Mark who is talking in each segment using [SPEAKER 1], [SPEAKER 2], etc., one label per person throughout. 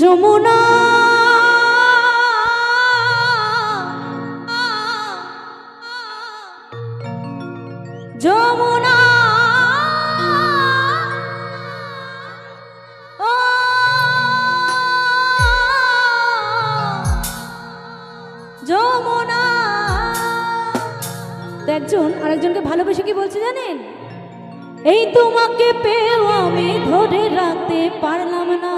[SPEAKER 1] যমুনা যমুনা ও যমুনা। একজন আরেকজনকে ভালোবেসে কি বলছে জানেন? এই তোমাকে পেয়েও আমি ধরে রাখতে পারলাম না,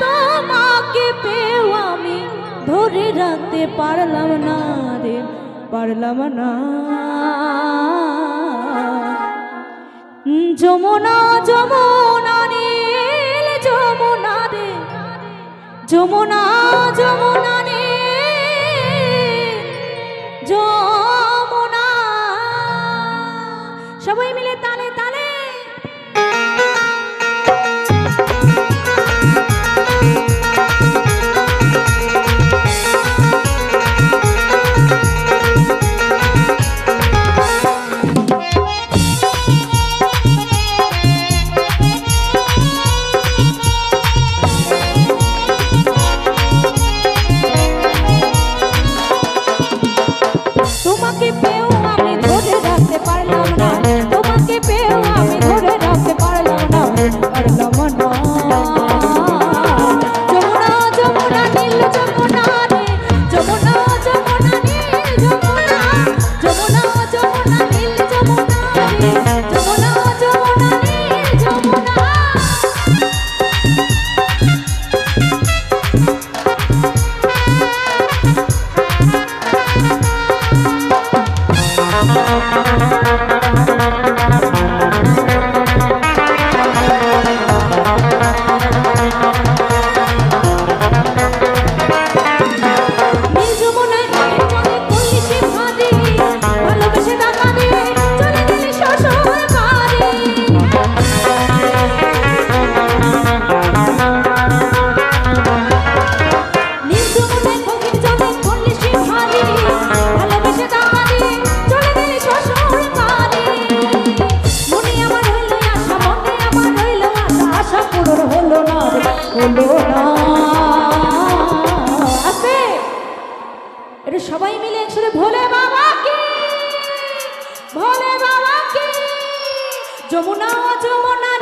[SPEAKER 1] তোমাকে পেয়েও আমি ধরে রাখতে পারলাম না রে, পারলাম না। যমুনা যমুনা নীল যমুনা রে, যমুনা যমুনা নীল যমুনা। সবাই মিলে তালে তালে তোমাকে পেয়েও আমি ধরে রাখতে পারলাম না, তোমাকে পেয়েও আমি ধরে রাখতে পারলাম না, পারলাম না। যমুনা যমুনা নীল যমুনা রে, যমুনা যমুনা নীল যমুনা, যমুনা যমুনা নীল যমুনা রে, যমুনা যমুনা নীল যমুনা। এটা সবাই মিলে একসাথে ভোলে বাবা কি, ভোলে বাবা কি। যমুনা যমুনা